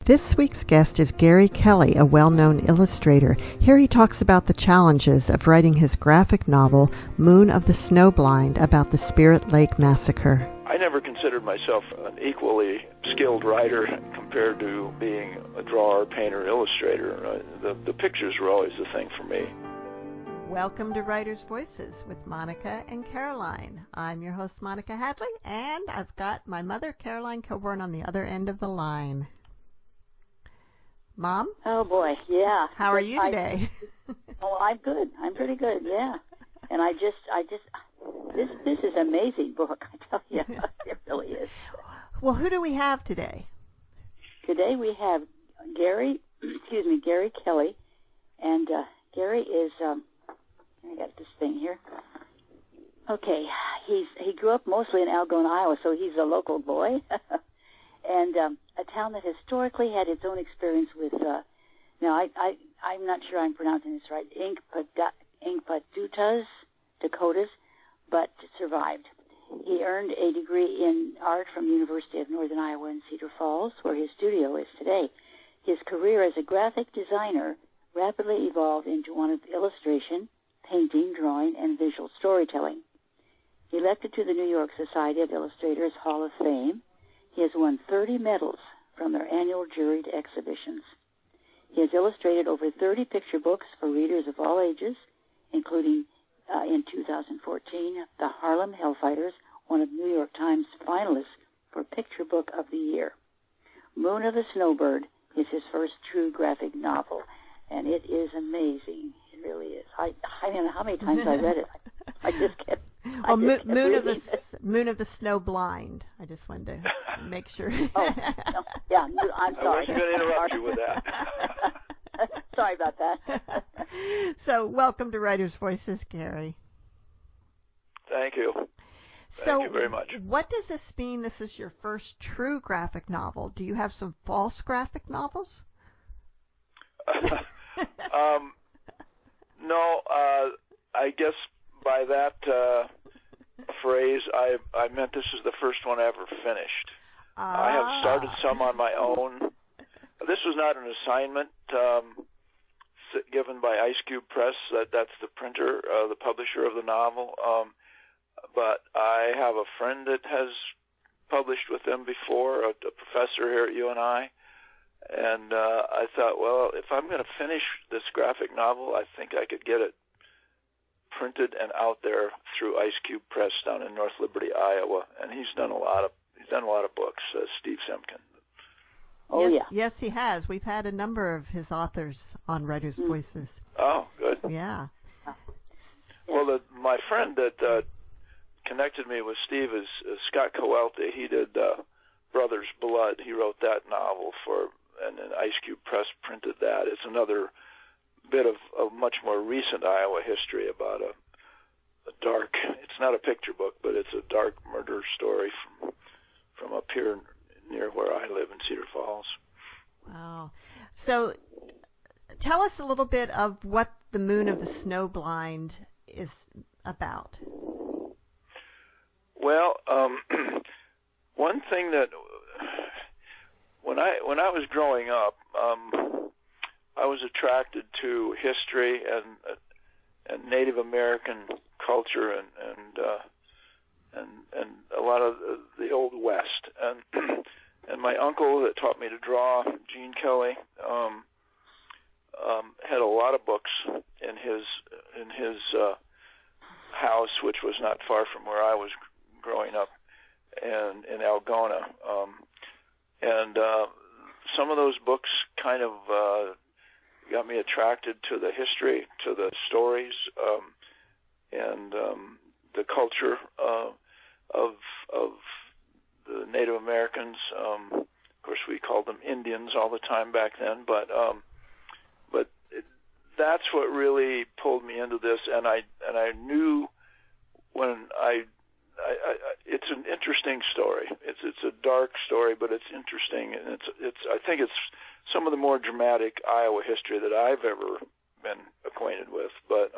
This week's guest is Gary Kelley, a well-known illustrator. Here he talks about the challenges of writing his graphic novel, Moon of the Snowblind, about the Spirit Lake Massacre. I never considered myself an equally skilled writer compared to being a drawer, painter, illustrator. The pictures were always the thing for me. Welcome to Writers' Voices with Monica and Caroline. I'm your host, Monica Hadley, and I've got my mother, Caroline Coburn, on the other end of the line. Mom? Oh, boy, yeah. How are you today? I'm good. I'm pretty good, yeah. And this is an amazing book, I tell you. It really is. Well, who do we have today? Today we have Gary Kelley. And Gary is, I got this thing here. Okay, he grew up mostly in Algona, Iowa, so he's a local boy. And a town that historically had its own experience with, I'm not sure I'm pronouncing this right, Dakotas, but survived. He earned a degree in art from the University of Northern Iowa in Cedar Falls, where his studio is today. His career as a graphic designer rapidly evolved into one of illustration, painting, drawing, and visual storytelling. Elected to the New York Society of Illustrators Hall of Fame, he has won 30 medals from their annual juried exhibitions. He has illustrated over 30 picture books for readers of all ages, including, in 2014, The Harlem Hellfighters, one of New York Times finalists for Picture Book of the Year. Moon of the Snowbird is his first true graphic novel, and it is amazing. It really is. I don't know how many times I read it. I just kept... Moon of the Snowblind. I just wanted to make sure. Oh, no, yeah, I'm sorry. I wasn't going to interrupt you with that. Sorry about that. So, welcome to Writers' Voices, Gary. Thank you. Thank you very much. What does this mean? This is your first true graphic novel. Do you have some false graphic novels? No, I guess by that phrase, I meant this is the first one I ever finished. I have started some on my own. This was not an assignment given by Ice Cube Press. That's the printer, the publisher of the novel. But I have a friend that has published with them before, a professor here at UNI. And I thought, well, if I'm going to finish this graphic novel, I think I could get it printed and out there through Ice Cube Press down in North Liberty, Iowa. And he's done a lot of books, Steve Simkin. Oh, yes, yeah. Yes, he has. We've had a number of his authors on Writers' Voices. Oh, good. Yeah. Well, my friend that connected me with Steve is Scott Coelte. He did Brothers Blood. He wrote that novel and then Ice Cube Press printed that. It's another bit of a much more recent Iowa history about a dark, it's not a picture book, but it's a dark murder story from up here near where I live in Cedar Falls. Wow. So tell us a little bit of what the Moon of the Snowblind is about. Well, one thing that when I was growing up, I was attracted to history and Native American culture and a lot of the Old West. And my uncle that taught me to draw, Gene Kelley, had a lot of books in his house, which was not far from where I was growing up, and in Algona. And some of those books kind of got me attracted to the history, to the stories, and the culture of the Native Americans. Of course, we called them Indians all the time back then, but that's what really pulled me into this. And I knew when it's an interesting story. It's a dark story, but it's interesting, and I think it's some of the more dramatic Iowa history that I've ever been acquainted with. But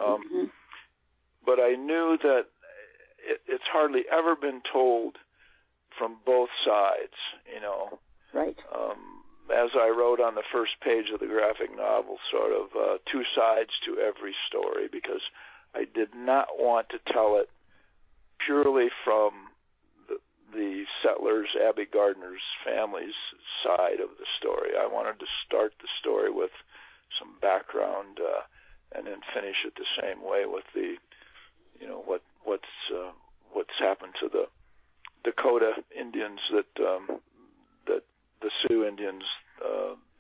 but I knew that it's hardly ever been told from both sides, you know. Right. as I wrote on the first page of the graphic novel, sort of two sides to every story, because I did not want to tell it purely from the settlers, Abbey Gardner's family's side of the story. I wanted to start the story with some background and then finish it the same way with the, what's happened to the Dakota Indians that the Sioux Indians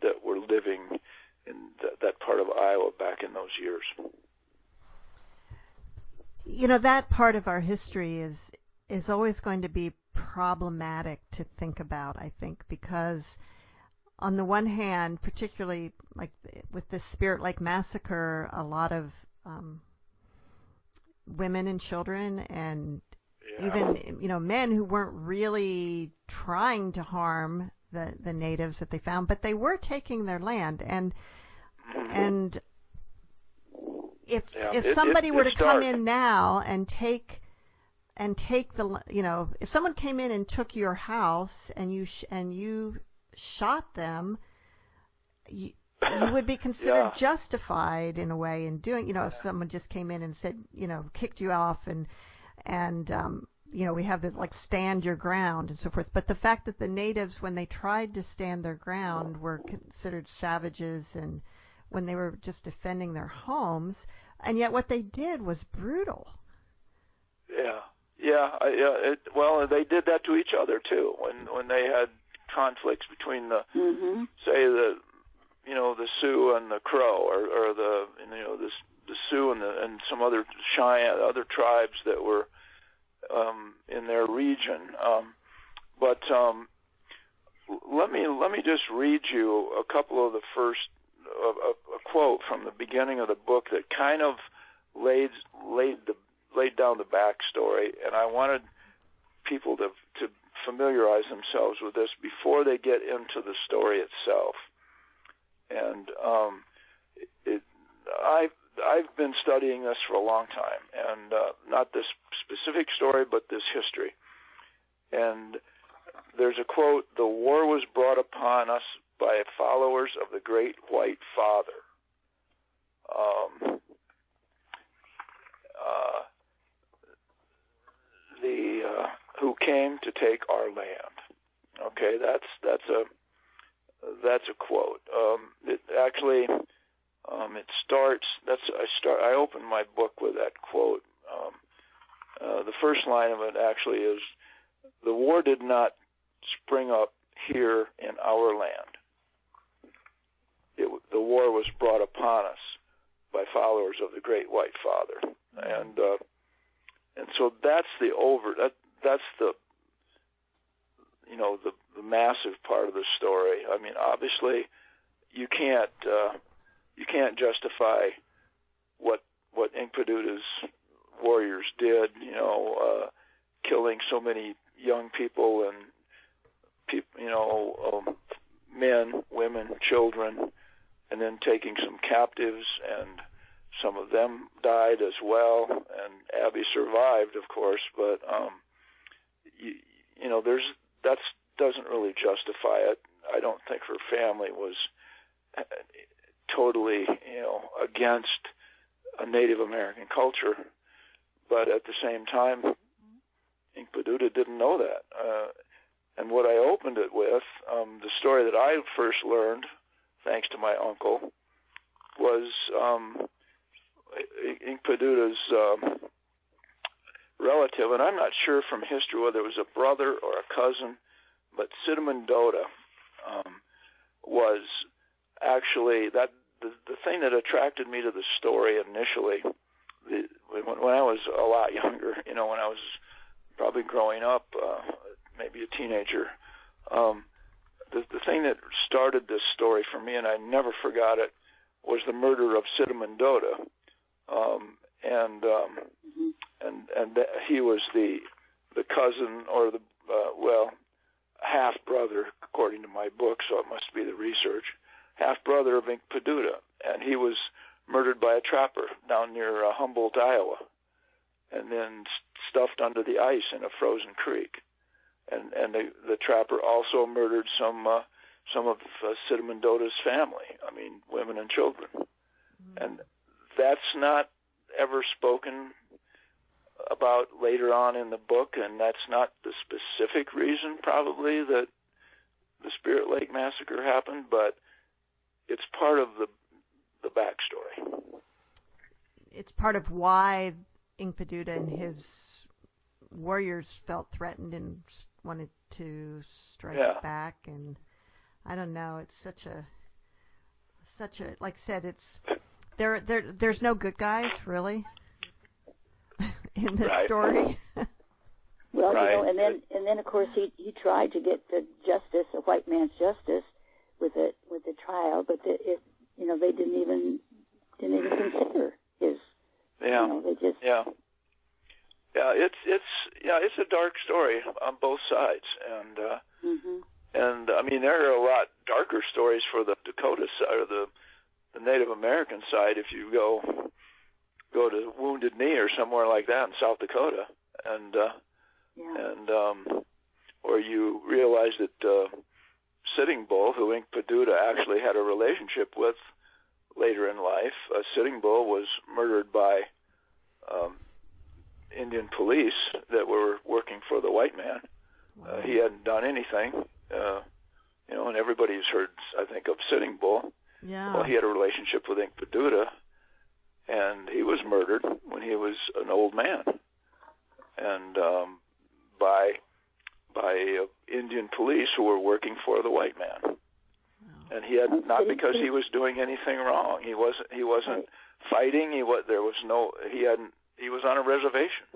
that were living in that part of Iowa back in those years. That part of our history is always going to be problematic to think about, I think, because on the one hand, particularly like with the Spirit Lake Massacre, a lot of women and children and even men who weren't really trying to harm the natives that they found, but they were taking their land, and if somebody were to come in now and take the, if someone came in and took your house and you shot them, you would be considered justified in a way in doing, if someone just came in and said, kicked you off and we have the stand your ground and so forth. But the fact that the natives, when they tried to stand their ground, were considered savages, and when they were just defending their homes, and yet what they did was brutal. Well, they did that to each other too. When they had conflicts between the Sioux and the Crow, or the Sioux and some other Cheyenne, other tribes that were in their region. But let me just read you a couple of the first a quote from the beginning of the book that kind of laid down the backstory, and I wanted people to familiarize themselves with this before they get into the story itself. And I've been studying this for a long time, and not this specific story, but this history. And there's a quote: "The war was brought upon us by followers of the Great White Father." Who came to take our land. Okay, that's a quote. It actually it starts. I open my book with that quote. The first line of it actually is, "The war did not spring up here in our land. The war was brought upon us by followers of the Great White Father," and so that's the the massive part of the story. I mean, obviously, you can't justify what Inkpaduta's warriors did. Killing so many young people and men, women, children, and then taking some captives, and some of them died as well. And Abby survived, of course, but that doesn't really justify it. I don't think her family was totally, against a Native American culture, but at the same time, Inkpaduta didn't know that. And what I opened it with, the story that I first learned, thanks to my uncle, was Inkpaduta's relative, and I'm not sure from history whether it was a brother or a cousin, but Sitamandota was actually the thing that attracted me to the story initially. When I was a lot younger, when I was probably growing up, maybe a teenager, the thing that started this story for me, and I never forgot it, was the murder of Sitamandota, and he was the cousin, or the half brother, according to my book, so it must be the research, half brother of Inkpaduta, and he was murdered by a trapper down near Humboldt, Iowa, and then stuffed under the ice in a frozen creek. And the trapper also murdered some some of Siddhamandota's family. I mean, women and children. And that's not ever spoken about later on in the book, and that's not the specific reason probably that the Spirit Lake massacre happened, but it's part of the backstory. It's part of why Inkpaduta and his warriors felt threatened and wanted to strike back, and I don't know, it's such a like I said, it's there's no good guys really in this story. Well, and then of course he tried to get the justice, a white man's justice, with the trial, but they didn't even consider his. Yeah. They just. Yeah. Yeah, it's a dark story on both sides, and I mean there are a lot darker stories for the Dakota side or the Native American side. If you go to Wounded Knee or somewhere like that in South Dakota, and or you realize that Sitting Bull, who Inkpaduta actually had a relationship with later in life, Sitting Bull was murdered by Indian police that were working for the white man. He hadn't done anything, and everybody's heard, I think, of Sitting Bull. Yeah. Well, he had a relationship with Inkpaduta, and he was murdered when he was an old man, and by Indian police who were working for the white man. Wow. And he had not because he was doing anything wrong. He wasn't fighting. He was on a reservation.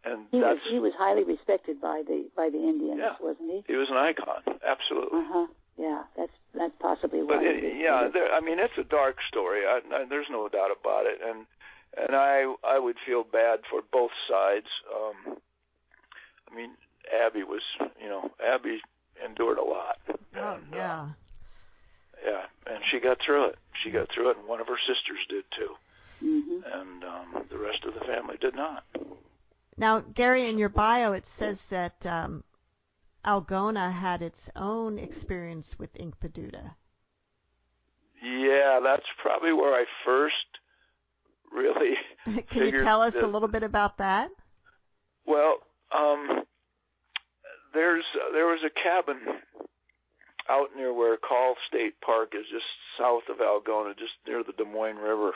And he was highly respected by the Indians, wasn't he? He was an icon, absolutely. Yeah, that's possibly why. But it's a dark story. There's no doubt about it, and I would feel bad for both sides. Abby endured a lot. Oh, yeah. Yeah, and she got through it. And one of her sisters did too. Mm-hmm. And the rest of the family did not. Now, Gary, in your bio, it says that Algona had its own experience with Inkpaduta. Yeah, that's probably where I first really Can you tell us a little bit about that? Well, there was a cabin out near where Call State Park is, just south of Algona, just near the Des Moines River.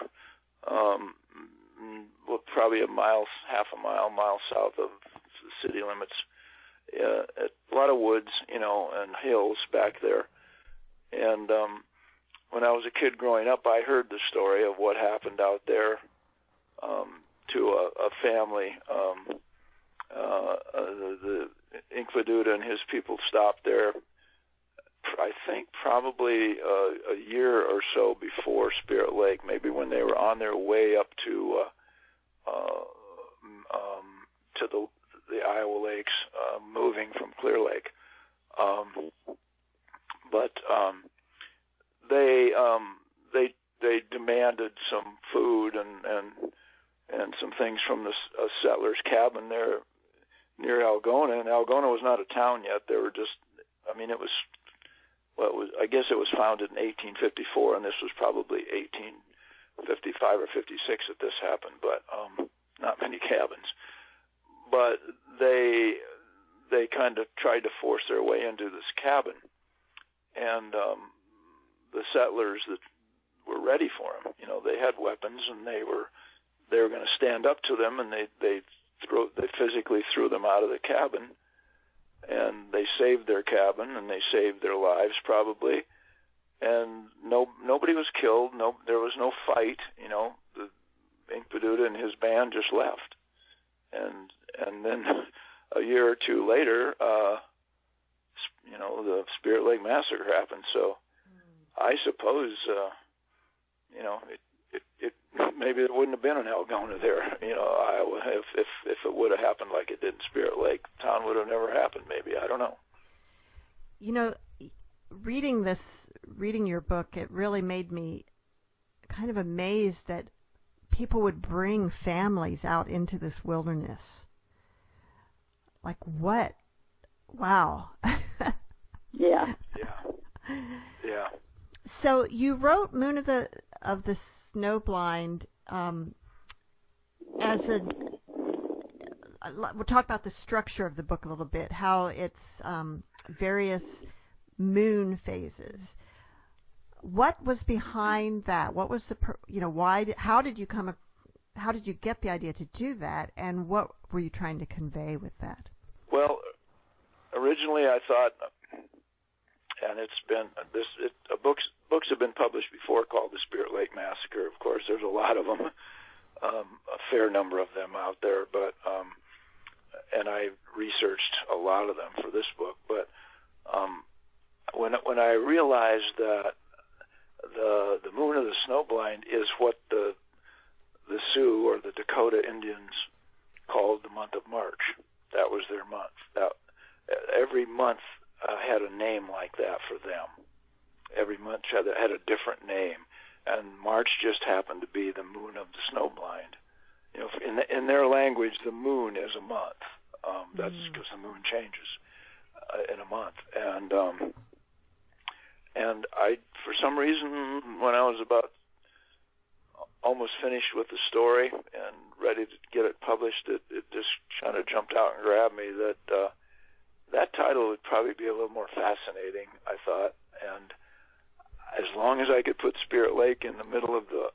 Probably half a mile south of the city limits. A lot of woods, and hills back there. And when I was a kid growing up, I heard the story of what happened out there to a family. The Inkpaduta and his people stopped there, I think probably a year or so before Spirit Lake, maybe when they were on their way up to the Iowa Lakes, moving from Clear Lake. But they demanded some food and some things from the settlers' cabin there near Algona, and Algona was not a town yet. They were just, I guess it was founded in 1854, and this was probably 1855 or 56 that this happened, but not many cabins. But they kind of tried to force their way into this cabin, and the settlers that were ready for them, they had weapons, and they were going to stand up to them, and they physically threw them out of the cabin, and they saved their cabin, and they saved their lives probably, and nobody was killed. There was no fight. The Inkpaduta and his band just left, and then a year or two later, the Spirit Lake massacre happened. So I suppose it maybe it wouldn't have been an Algona there, Iowa, if it would have happened like it did in Spirit Lake. The town would have never happened, maybe. I don't know. Reading your book, it really made me kind of amazed that people would bring families out into this wilderness. Like what? Wow. Yeah. Yeah. Yeah. So you wrote Moon of the Snowblind as a. We'll talk about the structure of the book a little bit. How it's various moon phases. What was behind that? What was the why? How did you get the idea to do that? And what were you trying to convey with that? Well, originally I thought, and it's been books have been published before called The Spirit Lake Massacre. Of course, there's a lot of them, a fair number of them out there, but and I researched a lot of them for this book. But when I realized that the Moon of the Snowblind is what the Sioux or the Dakota Indians called the month of March. That was their month. Every month had a name like that for them. Every month had a different name, and March just happened to be the Moon of the Snowblind. In their language, the moon is a month. That's because the moon changes in a month, and I, for some reason, when I was about almost finished with the story and ready to get it published, it just kind of jumped out and grabbed me that that title would probably be a little more fascinating, I thought, and as long as I could put Spirit Lake in the middle of the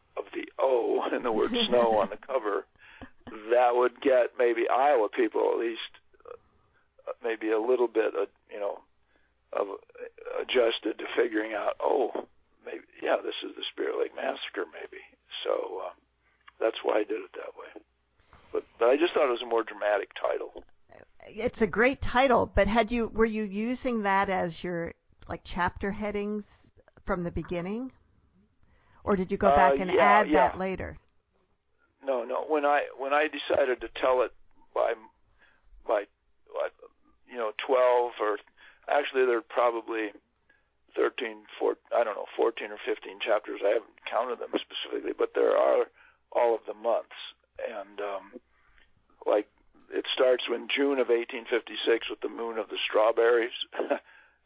O and the word snow on the cover, that would get maybe Iowa people at least maybe a little bit of adjusted to figuring out, maybe, yeah, this is the Spirit Lake Massacre, maybe. So that's why I did it that way. But I just thought it was a more dramatic title. It's a great title, but were you using that as your chapter headings from the beginning, or did you go back and add that later? No. When I decided to tell it by 12 or actually there are probably 14 or 15 chapters. I haven't counted them specifically, but there are all of the months, and it starts in June of 1856 with the Moon of the Strawberries,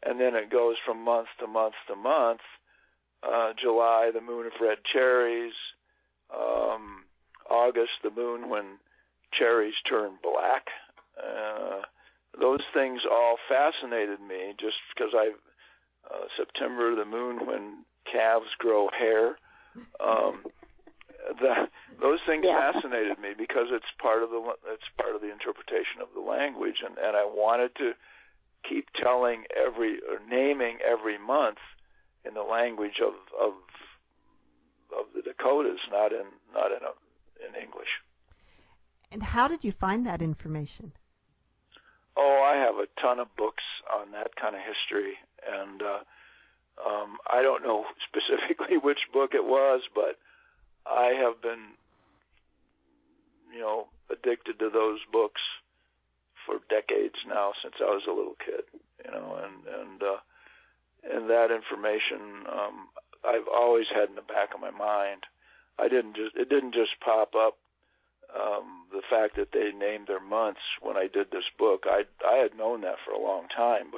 and then it goes from month to month to month. July, the Moon of Red Cherries. August, the moon when cherries turn black. Those things all fascinated me just because September, the moon when calves grow hair. Those things fascinated me because it's part of the interpretation of the language, and I wanted to keep naming every month in the language of the Dakotas, not in English. And how did you find that information? Oh, I have a ton of books on that kind of history, and I don't know specifically which book it was, but I have been, addicted to those books for decades now, since I was a little kid, and that information I've always had in the back of my mind. It didn't just pop up. The fact that they named their months when I did this book, I had known that for a long time,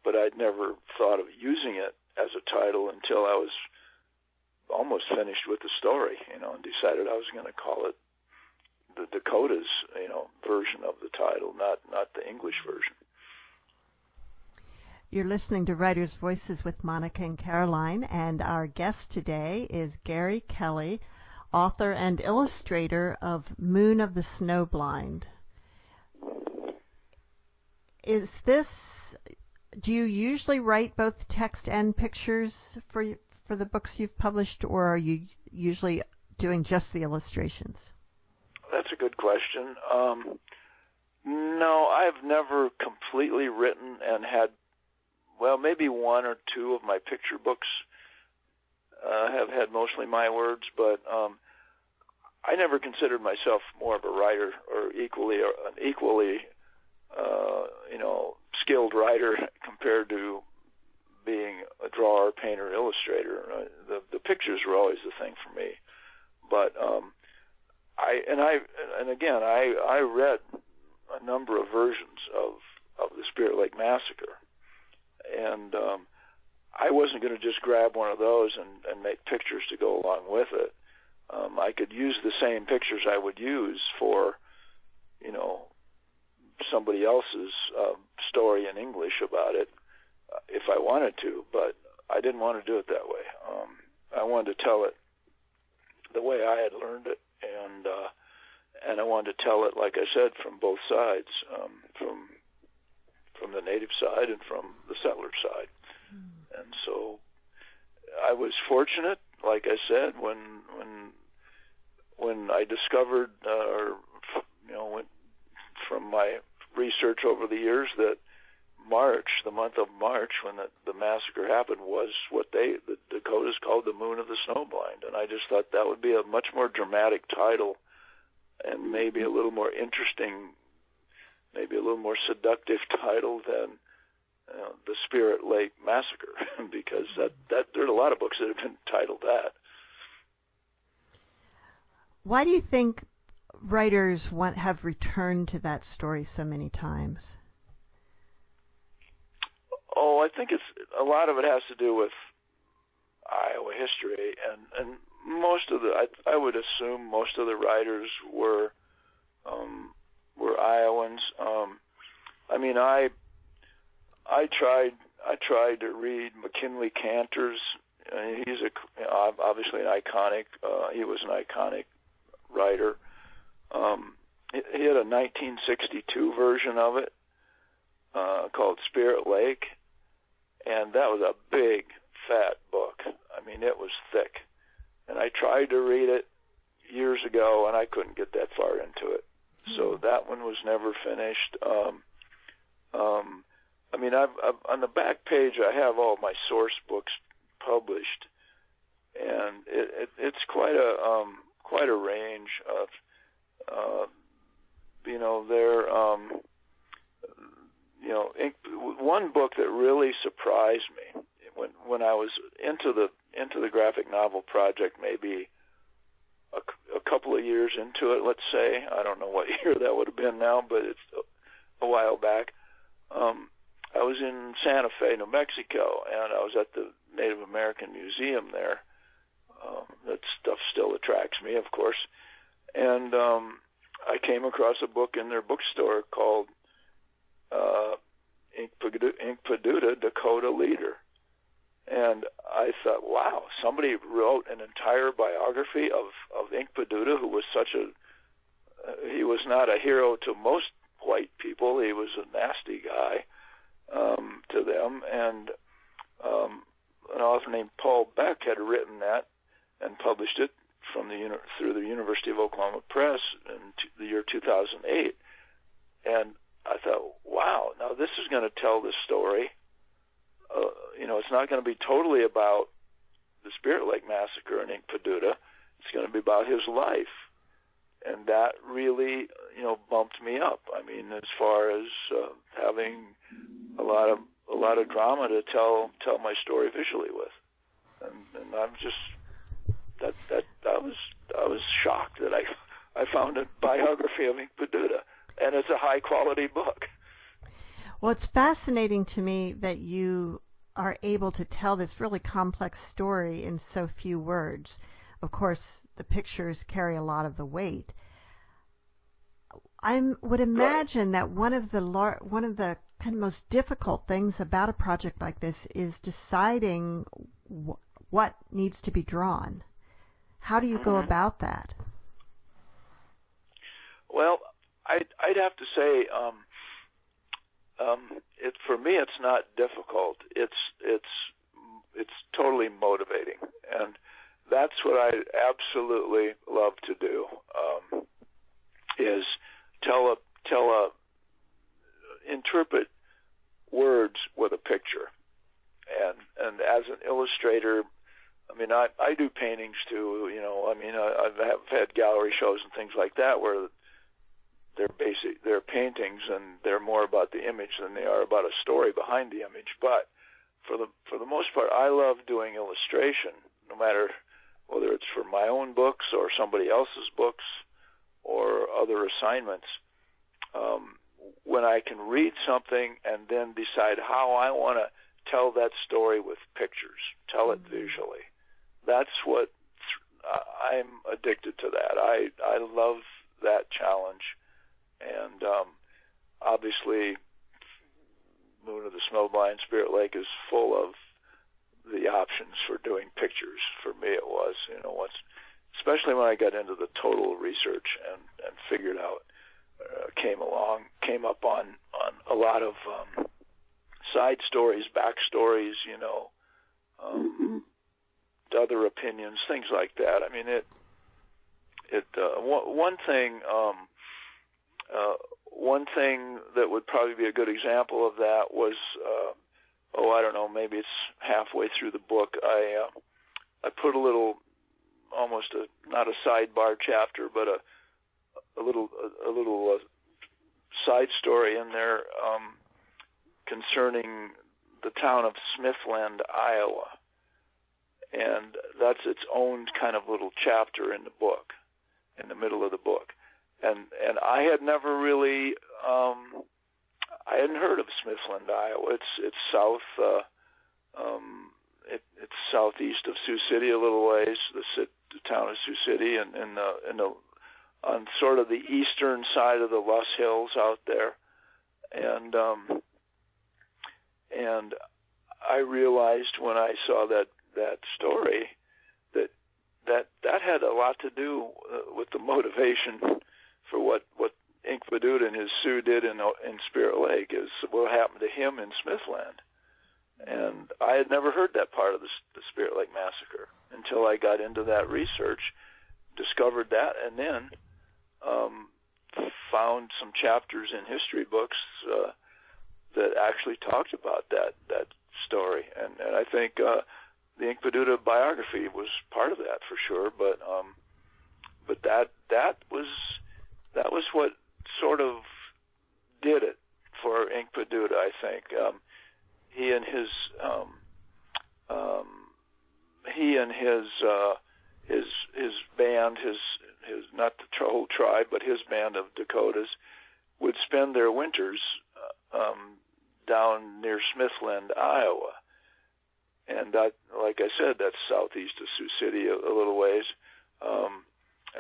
but I'd never thought of using it as a title until I was almost finished with the story, and decided I was going to call it the Dakotas, version of the title, not the English version. You're listening to Writers' Voices with Monica and Caroline, and our guest today is Gary Kelley, author and illustrator of Moon of the Snowblind. Do you usually write both text and pictures for the books you've published, or are you usually doing just the illustrations? That's a good question. No, I've never completely written and had, maybe one or two of my picture books have had mostly my words, but I never considered myself more of a writer or an equally skilled writer compared to being a drawer, painter, illustrator. The pictures were always the thing for me, but I read a number of versions of the Spirit Lake Massacre, and I wasn't going to just grab one of those and make pictures to go along with it. I could use the same pictures I would use for, somebody else's story in English about it if I wanted to, but I didn't want to do it that way. I wanted to tell it the way I had learned it, and I wanted to tell it, like I said, from both sides, from the native side and from the settler side. And so I was fortunate, like I said, when I discovered, from my research over the years, that March, the month of March, when the massacre happened, was what the Dakotas called the Moon of the Snowblind. And I just thought that would be a much more dramatic title and maybe a little more interesting, maybe a little more seductive title than the Spirit Lake Massacre, because that there's a lot of books that have been titled that. Why do you think writers have returned to that story so many times? Oh, I think a lot of it has to do with Iowa history, and most of I would assume most of the writers were Iowans. I tried to read McKinley Cantor's. He's obviously an iconic. He was an iconic writer. He had a 1962 version of it called Spirit Lake, and that was a big, fat book. It was thick. And I tried to read it years ago, and I couldn't get that far into it. So that one was never finished. I've on the back page, I have all my source books published, and it's quite a range of, one book that really surprised me when I was into the graphic novel project, maybe a couple of years into it, let's say. I don't know what year that would have been now, but it's a while back. I was in Santa Fe, New Mexico, and I was at the Native American Museum there. That stuff still attracts me, of course. And I came across a book in their bookstore called Inkpaduta, Dakota Leader. And I thought, wow, somebody wrote an entire biography of Inkpaduta, who was he was not a hero to most white people. He was a nasty guy to them. And an author named Paul Beck had written that and published it through the University of Oklahoma Press in the year 2008. And I thought, wow, now this is going to tell this story. It's not going to be totally about the Spirit Lake Massacre in Inkpaduta. It's going to be about his life. And that really, bumped me up. As far as having a lot of drama to tell my story visually with. And I'm just I was shocked that I found a biography of Inkpaduta, and it's a high quality book. Well, it's fascinating to me that you are able to tell this really complex story in so few words. Of course, the pictures carry a lot of the weight. I would imagine that one of the kind of most difficult things about a project like this is deciding what needs to be drawn. How do you go about that? Well, I'd have to say, for me, it's not difficult. It's totally motivating, and that's what I absolutely love to do. Is interpret words with a picture, and as an illustrator, I do paintings too. I've had gallery shows and things like that where they're paintings and they're more about the image than they are about a story behind the image. But for the most part, I love doing illustration, no matter whether it's for my own books or somebody else's books or other assignments. When I can read something and then decide how I want to tell that story with pictures. Tell it visually. That's what I'm addicted to. That I love that challenge, and obviously, Moon of the Snowblind Spirit Lake is full of the options for doing pictures. For me, it was, especially when I got into the total research and figured out, came up on a lot of side stories, backstories, other opinions, things like that. I mean, one thing that would probably be a good example of that was, I don't know, maybe it's halfway through the book. I put a little, almost not a sidebar chapter, but a little side story in there concerning the town of Smithland, Iowa, and that's its own kind of little chapter in the book, in the middle of the book, and I had never really, I hadn't heard of Smithland, Iowa. It's south, it's southeast of Sioux City a little ways. The town of Sioux City, and on sort of the eastern side of the Luss Hills out there, and I realized when I saw that story that had a lot to do with the motivation for what Inkpaduta and his Sioux did in Spirit Lake, is what happened to him in Smithland. And I had never heard that part of the Spirit Lake Massacre until I got into that research, discovered that, and then found some chapters in history books that actually talked about that story. And I think the Inkpaduta biography was part of that for sure. But that was what sort of did it for Inkpaduta, I think. He and his band, his not the whole tribe, but his band of Dakotas, would spend their winters down near Smithland, Iowa, and that, like I said, that's southeast of Sioux City a little ways.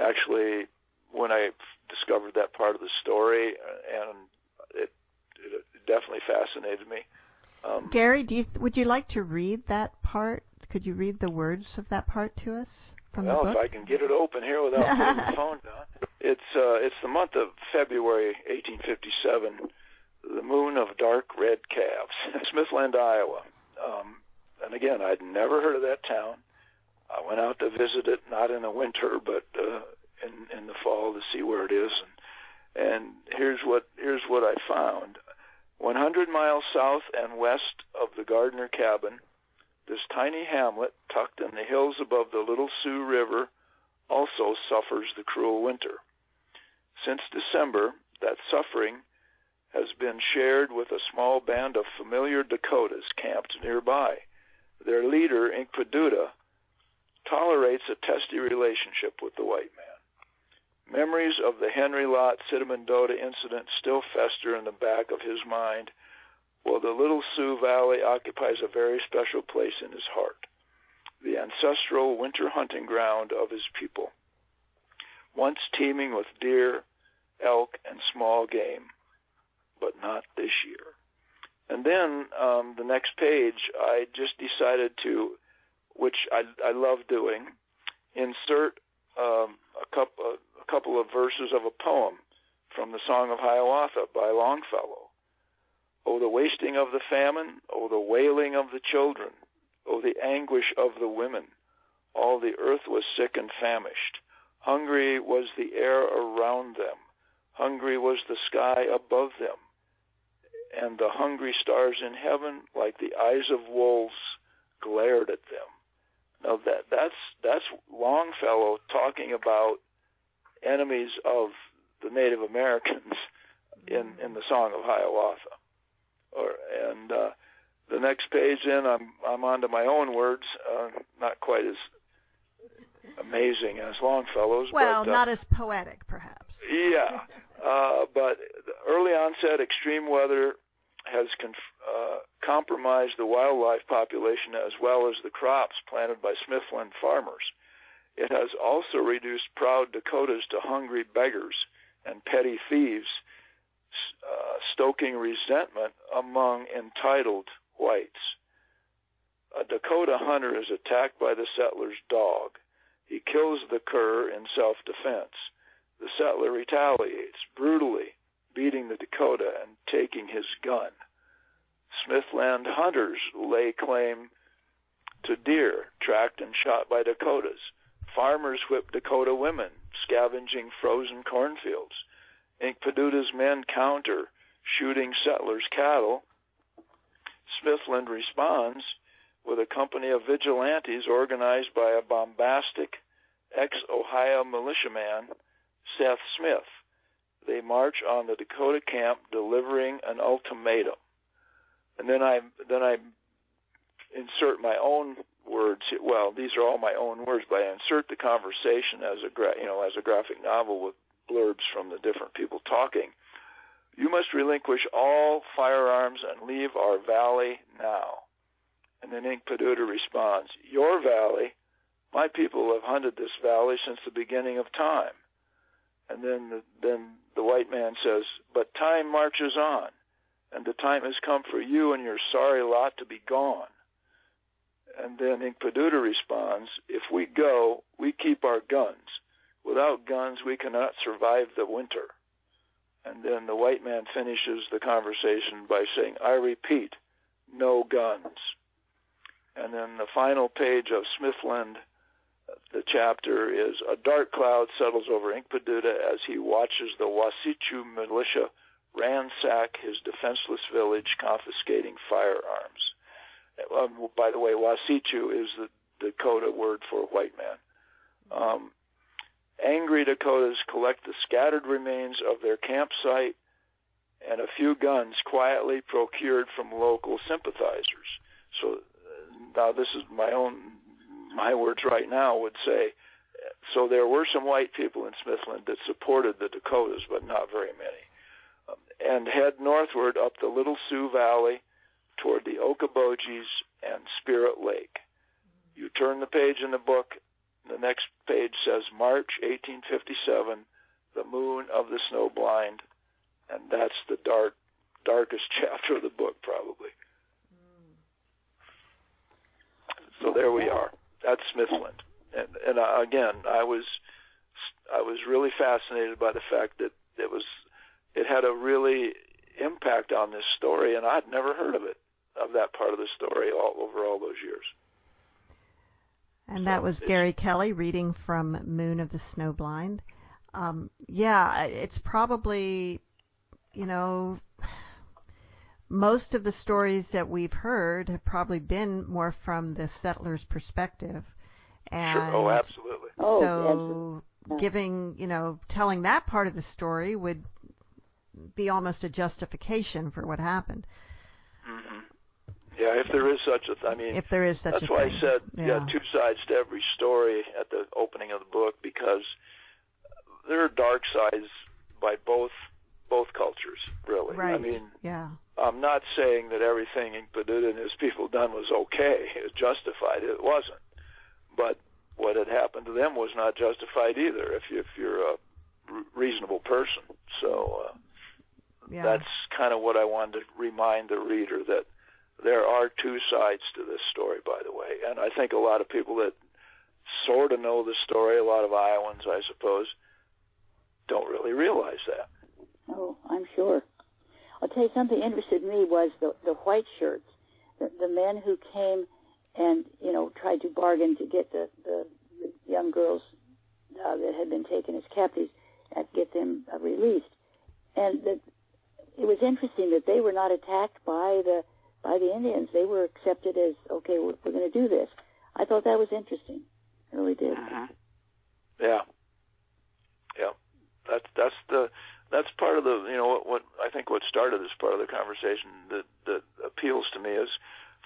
Actually, when I discovered that part of the story, and it definitely fascinated me. Gary, would you like to read that part? Could you read the words of that part to us from the book? Well, if I can get it open here without putting the phone down. It's the month of February, 1857. The moon of dark red calves, Smithland, Iowa. And again, I'd never heard of that town. I went out to visit it, not in the winter, but in the fall to see where it is. And here's what I found. 100 miles south and west of the Gardner cabin, this tiny hamlet tucked in the hills above the Little Sioux River also suffers the cruel winter. Since December, that suffering has been shared with a small band of familiar Dakotas camped nearby. Their leader, Inkpaduta, tolerates a testy relationship with the white man. Memories of the Henry Lott Cinnamondota incident still fester in the back of his mind, while the Little Sioux Valley occupies a very special place in his heart, the ancestral winter hunting ground of his people, once teeming with deer, elk, and small game, but not this year. And then the next page, I just decided to, which I love doing, insert a couple of verses of a poem from the Song of Hiawatha by Longfellow. Oh, the wasting of the famine, oh, the wailing of the children, oh, the anguish of the women. All the earth was sick and famished. Hungry was the air around them. Hungry was the sky above them. And the hungry stars in heaven, like the eyes of wolves, glared at them. Now that's Longfellow talking about enemies of the Native Americans in the Song of Hiawatha. And the next page, then I'm on to my own words, not quite as amazing as Longfellow's. Well, but, not as poetic, perhaps. Yeah, but early onset extreme weather has compromised the wildlife population as well as the crops planted by Smithland farmers. It has also reduced proud Dakotas to hungry beggars and petty thieves, stoking resentment among entitled whites. A Dakota hunter is attacked by the settler's dog. He kills the cur in self-defense. The settler retaliates, brutally beating the Dakota and taking his gun. Smithland hunters lay claim to deer tracked and shot by Dakotas. Farmers whip Dakota women, scavenging frozen cornfields. Inkpaduta's men counter, shooting settlers' cattle. Smithland responds with a company of vigilantes organized by a bombastic ex-Ohio militiaman, Seth Smith. They march on the Dakota camp, delivering an ultimatum. And then I insert my own words. Well, these are all my own words, but I insert the conversation as a graphic novel with blurbs from the different people talking. You must relinquish all firearms and leave our valley now. And then Inkpaduta responds, your valley? My people have hunted this valley since the beginning of time. And then the white man says, but time marches on, and the time has come for you and your sorry lot to be gone. And then Inkpaduta responds, if we go, we keep our guns. Without guns, we cannot survive the winter. And then the white man finishes the conversation by saying, I repeat, no guns. And then the final page of Smithland, the chapter is, a dark cloud settles over Inkpaduta as he watches the Wasichu militia ransack his defenseless village, confiscating firearms. By the way, Wasichu is the Dakota word for white man. Angry Dakotas collect the scattered remains of their campsite and a few guns quietly procured from local sympathizers. So now this is my words right now would say, so there were some white people in Smithland that supported the Dakotas, but not very many. And head northward up the Little Sioux Valley toward the Okobojies and Spirit Lake. You turn the page in the book, the next page says March 1857, the moon of the snowblind, and that's the darkest chapter of the book, probably. So there we are. That's Smithland, and again, I was really fascinated by the fact that it had a really impact on this story, and I'd never heard of that part of the story over all those years. And that was Gary Kelley reading from Moon of the Snowblind. Yeah, it's probably, most of the stories that we've heard have probably been more from the settler's perspective. And sure. Oh, absolutely. So telling that part of the story would be almost a justification for what happened. Mm-hmm. Yeah, if there is such a thing. If there is such a thing. That's why I said you got two sides to every story at the opening of the book, because there are dark sides by both cultures, really. Right. Yeah. I'm not saying that everything Inkpaduta and his people done was okay. It was justified. It wasn't. But what had happened to them was not justified either, if you're a reasonable person. So that's kind of what I wanted to remind the reader, that there are two sides to this story, by the way. And I think a lot of people that sort of know the story, a lot of Iowans, I suppose, don't really realize that. Oh, I'm sure. I'll tell you something interested me was the white shirts, the men who came and, tried to bargain to get the young girls that had been taken as captives and get them released. And it was interesting that they were not attacked by the Indians. They were accepted as, okay, we're going to do this. I thought that was interesting. I really did. Mm-hmm. Yeah. That's part of the, what I think what started this part of the conversation that appeals to me is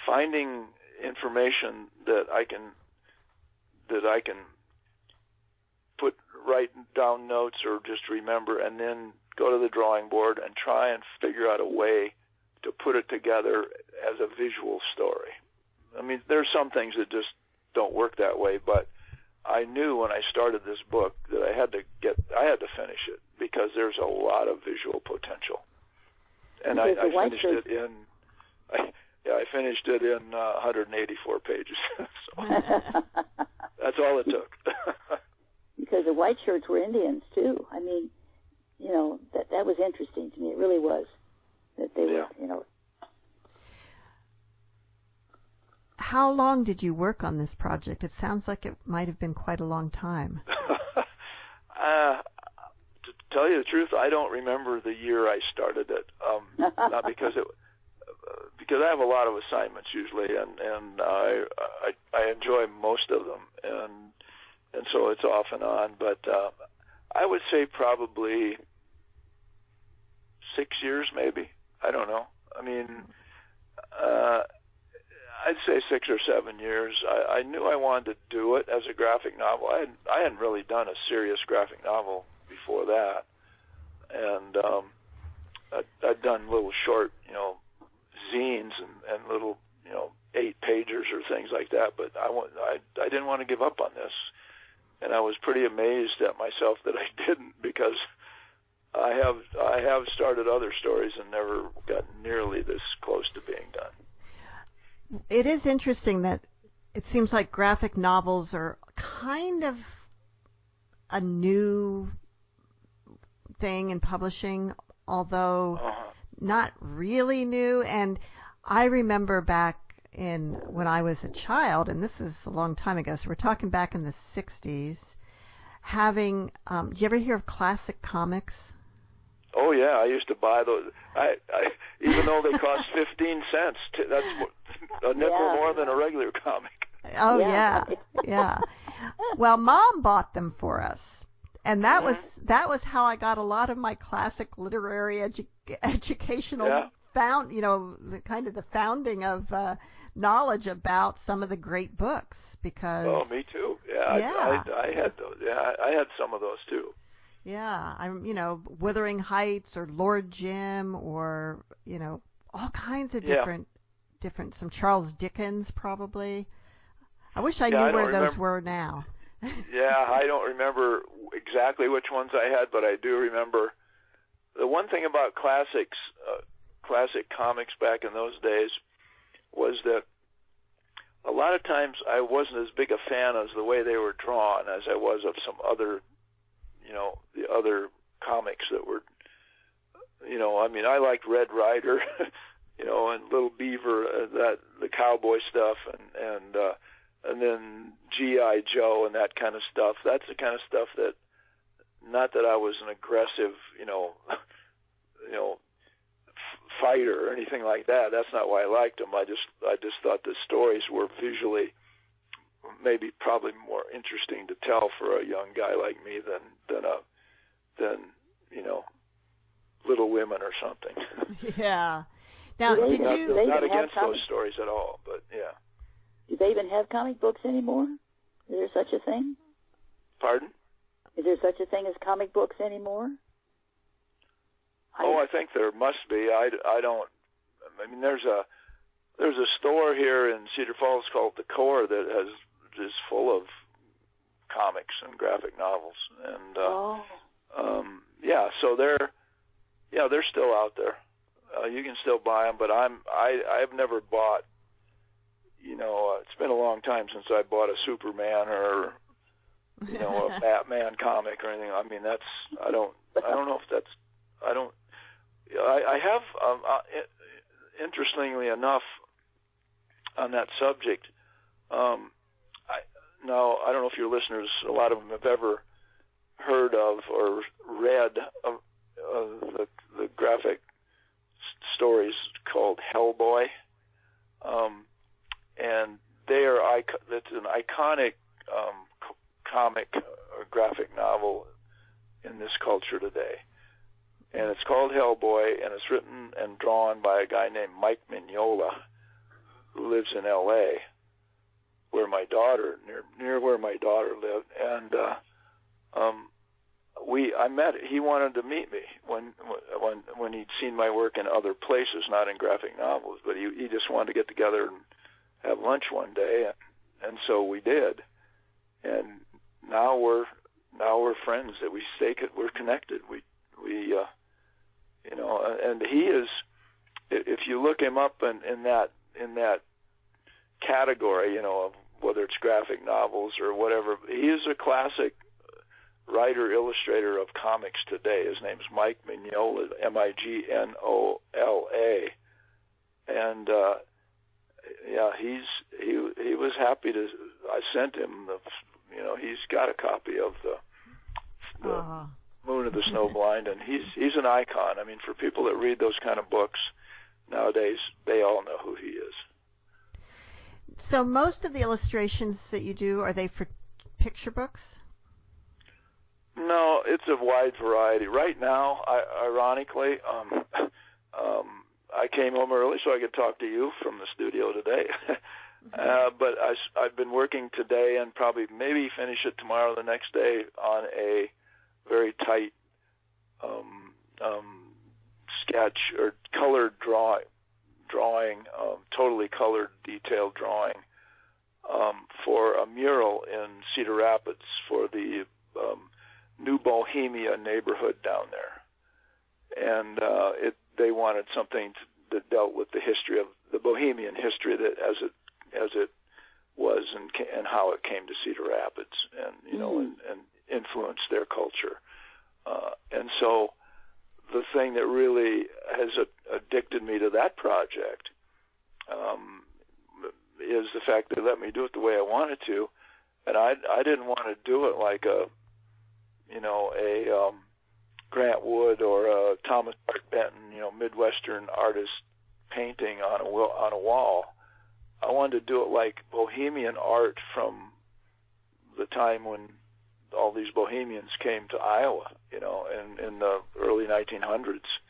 finding information that I can write down notes or just remember, and then go to the drawing board and try and figure out a way to put it together as a visual story. I mean, there's some things that just don't work that way, but I knew when I started this book that I had to finish it because there's a lot of visual potential. And I finished it in 184 pages. So that's all it took. Because the white shirts were Indians too. I mean, that was interesting to me. It really was that they were, How long did you work on this project? It sounds like it might have been quite a long time. To tell you the truth, I don't remember the year I started it. Not because I have a lot of assignments usually, and I enjoy most of them, and so it's off and on. But I would say probably 6 years, maybe. I don't know. I mean, I'd say 6 or 7 years. I knew I wanted to do it as a graphic novel. I hadn't really done a serious graphic novel before that, and I'd done little short, zines and little, 8-pagers or things like that. But I didn't want to give up on this, and I was pretty amazed at myself that I didn't, because I have started other stories and never got nearly this close to being done. It is interesting that it seems like graphic novels are kind of a new thing in publishing, although not really new. And I remember back when I was a child, and this is a long time ago, so we're talking back in the 60s, having, do you ever hear of classic comics? Oh yeah, I used to buy those. I even though they cost 15 cents, that's a nickel more than a regular comic. Oh yeah. Well, Mom bought them for us, and that was how I got a lot of my classic literary educational the founding of knowledge about some of the great books. Because me too. Yeah. I had those. Yeah, I had some of those too. Yeah, I'm, Wuthering Heights or Lord Jim or, all kinds of different, some Charles Dickens probably. I wish I knew where those were now. Yeah, I don't remember exactly which ones I had, but I do remember. The one thing about classic comics back in those days was that a lot of times I wasn't as big a fan as the way they were drawn as I was of some other the other comics that were, I liked Red Ryder, and Little Beaver, the cowboy stuff, and then G.I. Joe and that kind of stuff. That's the kind of stuff that, not that I was an aggressive, fighter or anything like that. That's not why I liked them. I just thought the stories were visually probably more interesting to tell for a young guy like me than Little Women or something. Yeah. Now, not against those stories at all, but yeah. Do they even have comic books anymore? Is there such a thing? Pardon? Is there such a thing as comic books anymore? I think there must be. I don't. I mean, there's a store here in Cedar Falls called The Core that is full of comics and graphic novels, and so they're still out there. You can still buy them, but I've never bought. It's been a long time since I bought a Superman or a Batman comic or anything. I mean, I don't know if that's. I have interestingly enough on that subject. Now, I don't know if your listeners, a lot of them have ever heard of or read of the graphic stories called Hellboy, and it's an iconic comic or graphic novel in this culture today. And it's called Hellboy, and it's written and drawn by a guy named Mike Mignola, who lives in L.A., near where my daughter lived. And he wanted to meet me when he'd seen my work in other places, not in graphic novels, but he just wanted to get together and have lunch one day, and so we did. And now we're friends. That we're connected. And he is. If you look him up in that category, of whether it's graphic novels or whatever, he is a classic writer illustrator of comics today. His name's Mike Mignola, Mignola, and he was happy to. I sent him he's got a copy of the Moon of the Snowblind, and he's an icon. I mean, for people that read those kind of books nowadays, they all know who he is. So most of the illustrations that you do, are they for picture books? No, it's a wide variety. Right now, ironically, I came home early so I could talk to you from the studio today. But I've been working today and probably maybe finish it tomorrow or the next day on a very tight sketch or colored drawing, totally colored, detailed drawing for a mural in Cedar Rapids for the New Bohemia neighborhood down there. And they wanted something that dealt with the history of the Bohemian history, that as it was and how it came to Cedar Rapids, and and influenced their culture. And so the thing that really has addicted me to that project is the fact that they let me do it the way I wanted to, and I didn't want to do it like a Grant Wood or a Thomas Hart Benton, Midwestern artist painting on a wall. I wanted to do it like Bohemian art from the time when all these Bohemians came to Iowa, in the early 1900s.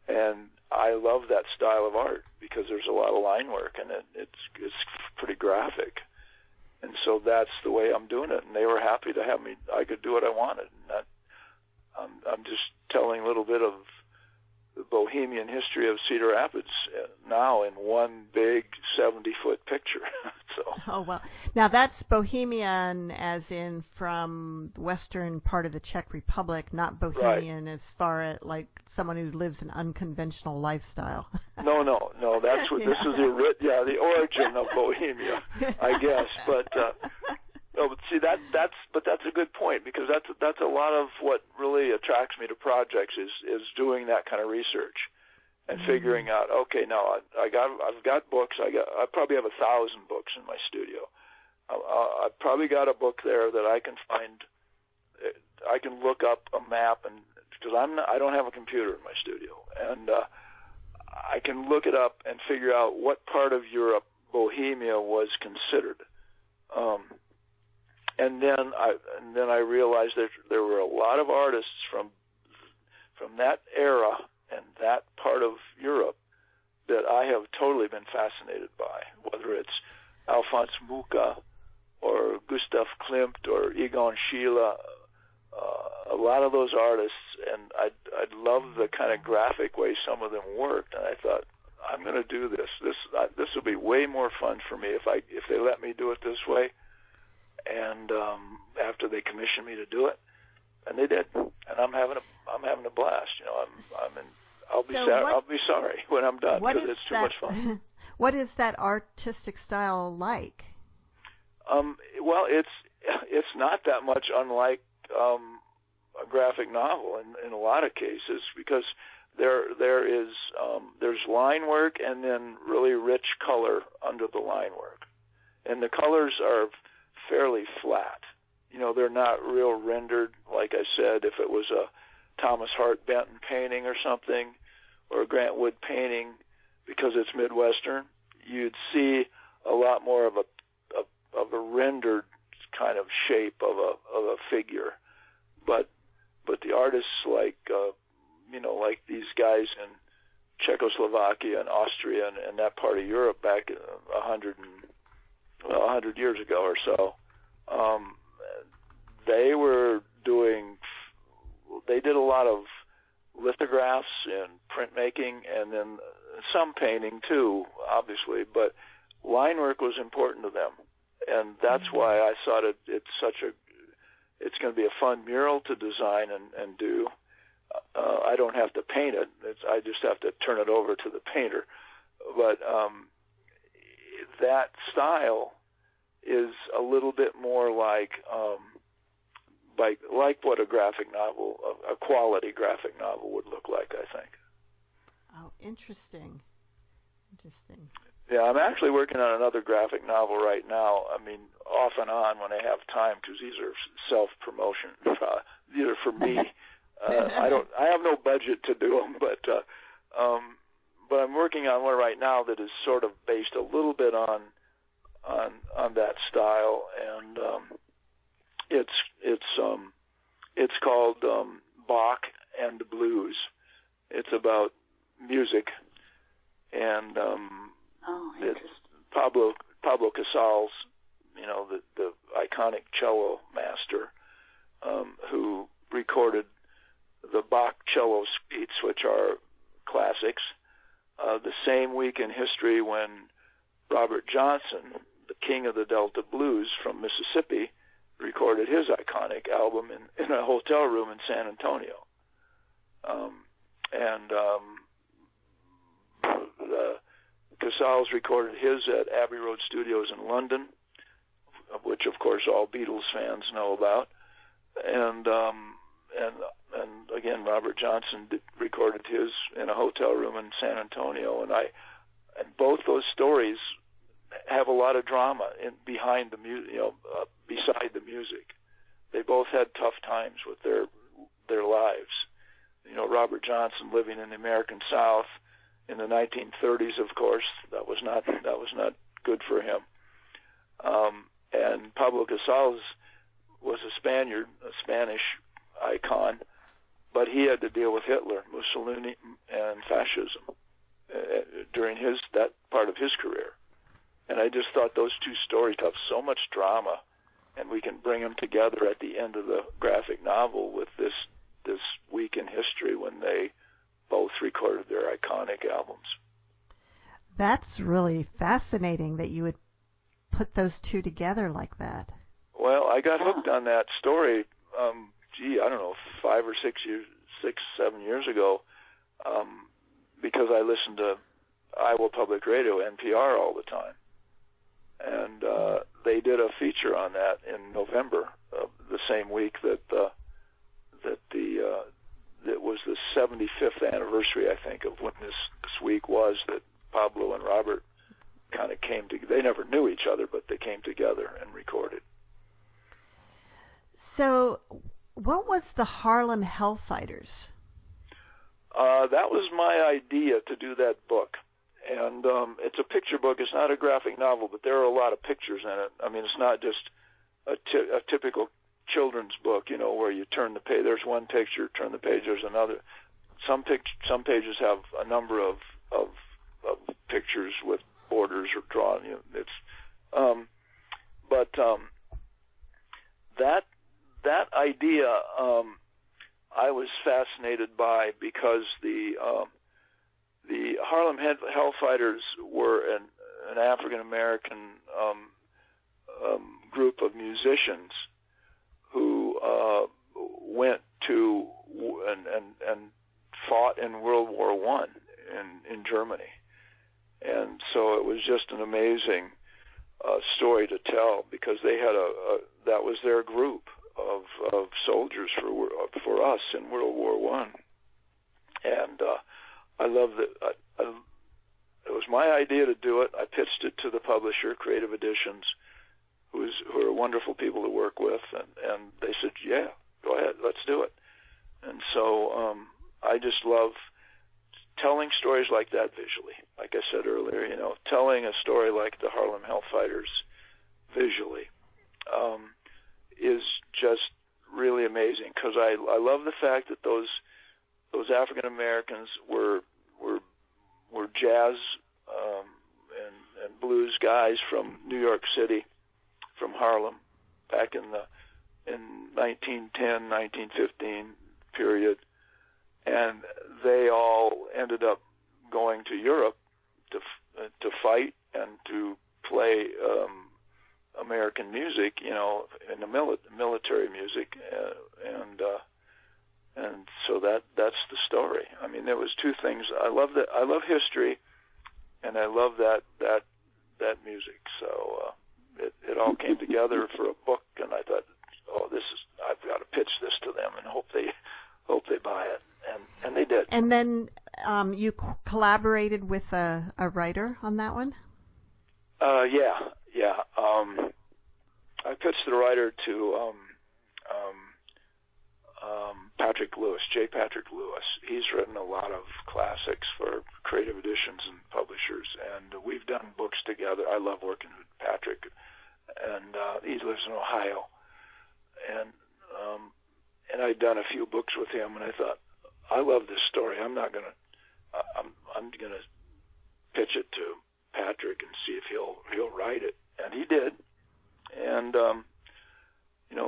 And I love that style of art because there's a lot of line work and it's pretty graphic. And so that's the way I'm doing it. And they were happy to have me. I could do what I wanted. And I'm just telling a little bit of the Bohemian history of Cedar Rapids now in one big 70-foot picture. Oh, well. Now, that's Bohemian as in from the western part of the Czech Republic, not Bohemian right. As far as like someone who lives an unconventional lifestyle. No. That's what this is the origin of Bohemia, I guess. But see that's a good point, because that's a lot of what really attracts me to projects is doing that kind of research and figuring out, okay, now I've got books. I probably have 1,000 books in my studio. I've probably got a book there that I can find. I can look up a map, and because I don't have a computer in my studio, and I can look it up and figure out what part of Europe Bohemia was considered. And then I realized that there were a lot of artists from that era and that part of Europe that I have totally been fascinated by, whether it's Alphonse Mucha or Gustav Klimt or Egon Schiele, a lot of those artists, and I'd love the kind of graphic way some of them worked, and I thought, I'm going to do this. This will be way more fun for me if they let me do it this way. And after they commissioned me to do it, and they did, and I'm having a blast. I'll be sorry when I'm done because it's too much fun. What is that artistic style like? Well, it's not that much unlike a graphic novel in a lot of cases, because there's line work and then really rich color under the line work, and the colors are fairly flat. They're not real rendered. Like I said, if it was a Thomas Hart Benton painting or something, or a Grant Wood painting, because it's Midwestern, you'd see a lot more of a rendered kind of shape of a figure. But the artists like these guys in Czechoslovakia and Austria and that part of Europe back 100 years ago or so, they were doing they did a lot of lithographs and printmaking, and then some painting too, obviously. But line work was important to them, and that's why I thought it's going to be a fun mural to design and do. I don't have to paint it. I just have to turn it over to the painter. But that style is a little bit more like what a graphic novel, a quality graphic novel would look like, I think. Oh, interesting. Yeah, I'm actually working on another graphic novel right now. I mean, off and on when I have time, because these are self-promotion. These are for me. I have no budget to do them, but I'm working on one right now that is sort of based a little bit on that style, and it's called Bach and the Blues. It's about music, and Pablo Casals, the iconic cello master, who recorded the Bach cello suites, which are classics, the same week in history when Robert Johnson, the king of the Delta Blues from Mississippi, recorded his iconic album in a hotel room in San Antonio. Casals recorded his at Abbey Road Studios in London, which of course all Beatles fans know about. And again, Robert Johnson recorded his in a hotel room in San Antonio, and both those stories have a lot of drama behind the music, beside the music. They both had tough times with their lives. Robert Johnson living in the American South in the 1930s, of course, that was not good for him. And Pablo Casals was a Spanish icon, but he had to deal with Hitler, Mussolini, and fascism during that part of his career. And I just thought those two stories have so much drama, and we can bring them together at the end of the graphic novel with this week in history when they both recorded their iconic albums. That's really fascinating that you would put those two together like that. Well, I got hooked on that story, I don't know, 5 or 6 years, 7 years ago, because I listened to Iowa Public Radio, NPR, all the time. And they did a feature on that in November, the same week that it was the 75th anniversary, I think, of when this week was that Pablo and Robert kind of came together. They never knew each other, but they came together and recorded. So, what was the Harlem Hellfighters? That was my idea to do that book. And it's a picture book. It's not a graphic novel, but there are a lot of pictures in it. I mean, it's not just a typical children's book, where you turn the page. There's one picture, turn the page, there's another. Some pages have a number of pictures with borders or drawn. That idea I was fascinated by because the Harlem Hellfighters were an African American group of musicians who went to and fought in World War I in Germany, and so it was just an amazing story to tell because they had that was their group of soldiers for us in World War I, and I love that. It was my idea to do it. I pitched it to the publisher, Creative Editions, who are wonderful people to work with, and they said, "Yeah, go ahead, let's do it." And so I just love telling stories like that visually. Like I said earlier, telling a story like the Harlem Hellfighters visually is just really amazing because I love the fact that those African Americans were jazz and blues guys from New York City, from Harlem, back in 1910, 1915 period, and they all ended up going to Europe to fight and to play American music, in the military music, and so that's the story. I mean, there was two things. I love history, and I love that music. So it all came together for a book, and I thought, I've got to pitch this to them and hope they buy it, and they did. And then you collaborated with a writer on that one? Yeah. I pitched the writer to Patrick Lewis, J. Patrick Lewis. He's written a lot of classics for Creative Editions and publishers, and we've done books together. I love working with Patrick, and he lives in Ohio, and I'd done a few books with him, and I thought, I love this story. I'm gonna pitch it to Patrick and see if he'll write it, and he did. And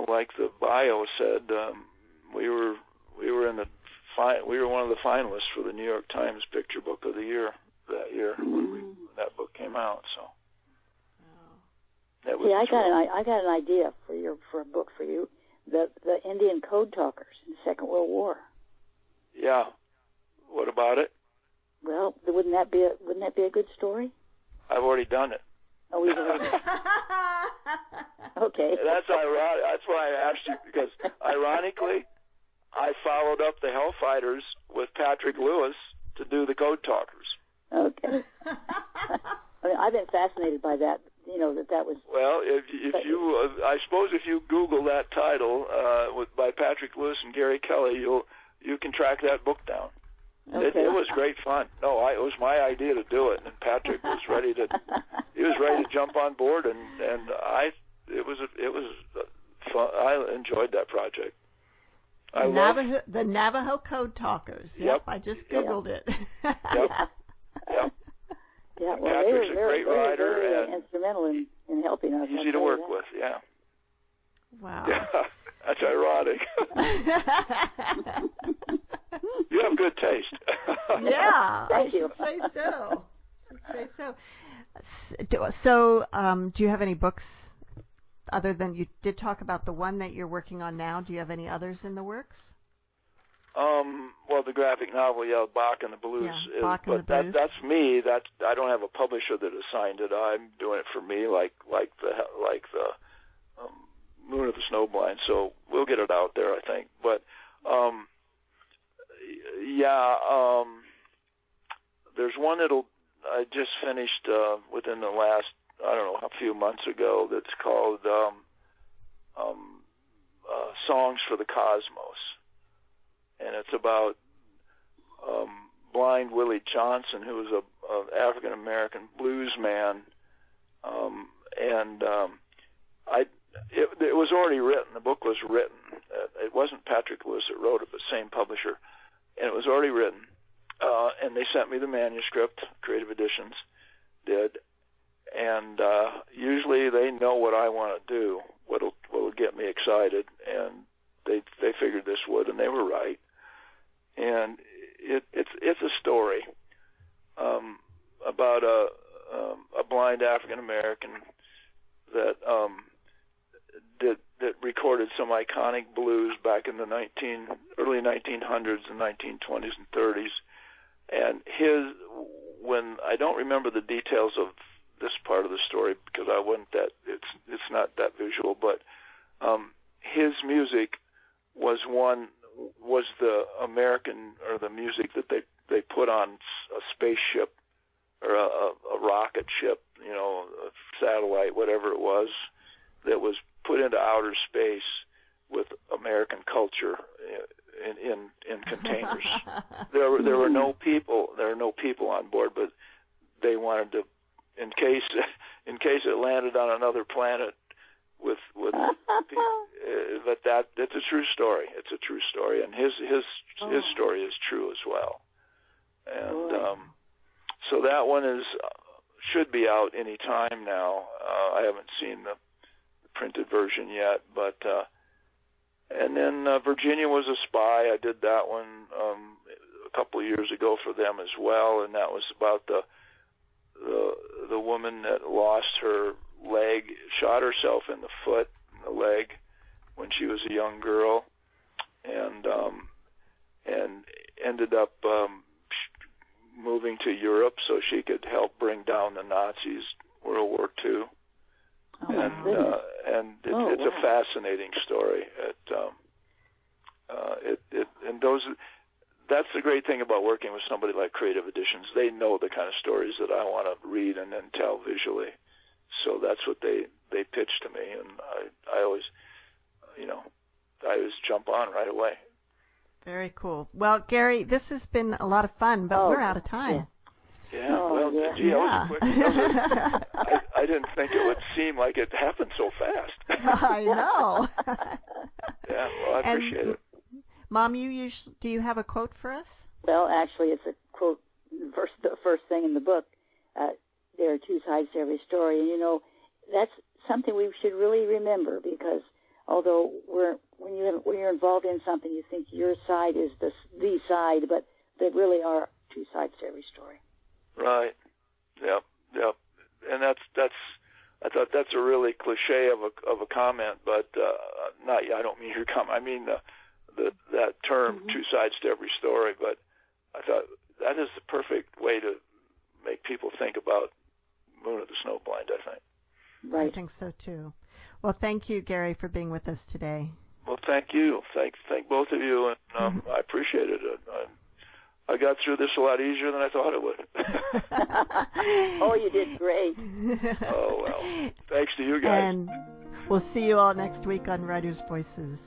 like the bio said, we were one of the finalists for the New York Times Picture Book of the Year that year when that book came out. So that was I got an idea for a book for you, the Indian Code Talkers in the Second World War. Yeah. What about it? Well, wouldn't that be a good story? I've already done it. Oh, we've already done it. Okay. That's ironic. That's why I asked you, because ironically, I followed up the Hellfighters with Patrick Lewis to do the Code Talkers. Okay. I mean, I've been fascinated by that. That was. Well, I suppose if you Google that title by Patrick Lewis and Gary Kelley, you can track that book down. Okay. It was great fun. No, it was my idea to do it, and Patrick was ready to. He was ready to jump on board, and it was fun. I enjoyed that project. The Navajo Code Talkers. Yep, I just Googled it. Yep. Yeah, well, Patrick's they were a great writer and instrumental in helping us. Easy to work with. Yeah. Wow. Yeah, that's ironic. You have good taste. Yeah, Thank you. Say so. So, do you have any books other than you did talk about the one that you're working on now? Do you have any others in the works? Well, the graphic novel, Bach and the Blues. Yeah, Bach and the Blues. That's me. I don't have a publisher that assigned it. I'm doing it for me, like the Moon of the Snowblind. So we'll get it out there, I think. But there's one I just finished within the last, a few months ago, that's called Songs for the Cosmos. And it's about blind Willie Johnson, who was a African-American blues man. It was already written. The book was written. It wasn't Patrick Lewis that wrote it, but same publisher. And it was already written. And they sent me the manuscript, Creative Editions did. And usually they know what I want to do, what'll get me excited. And they figured this would, and they were right. And it's a story about a blind African American that recorded some iconic blues back in the early 1900s and 1920s and 30s. And when I don't remember the details of this part of the story because I wasn't it's not that visual, but his music was the American, or the music that they put on a spaceship or a rocket ship, a satellite, whatever it was, that was put into outer space with American culture in containers. There were no people. There were no people on board, but they wanted to, in case it landed on another planet. But it's a true story. It's a true story, and his story is true as well. And so that one should be out any time now. I haven't seen the printed version yet, but And then Virginia Was a Spy. I did that one a couple of years ago for them as well, and that was about the woman that lost her leg, shot herself in the foot, in the leg, when she was a young girl, and ended up moving to Europe so she could help bring down the Nazis, World War II. It's a fascinating story. That's the great thing about working with somebody like Creative Editions. They know the kind of stories that I want to read and then tell visually. So that's what they pitch to me, and I always jump on right away. Very cool. Well, Gary, this has been a lot of fun, but we're out of time. Yeah, gee, that was a quick. I didn't think it would seem like it happened so fast. I know. Yeah, well, I appreciate it. Mom, do you have a quote for us? Well, actually, it's a quote. The first thing in the book. There are two sides to every story, and that's something we should really remember, because although when you're involved in something, you think your side is the side, but there really are two sides to every story. Right. Yep. And that's I thought that's a really cliche of a comment, but I don't mean your comment. I mean that term, two sides to every story. But I thought that is the perfect way to make people think about Moon of the Snowblind, I think. Right. I think so too. Well, thank you, Gary, for being with us today. Well, thank you. Thank both of you, and I appreciate it. I got through this a lot easier than I thought it would. Oh, you did great. Oh, well, thanks to you guys. And we'll see you all next week on Writers' Voices.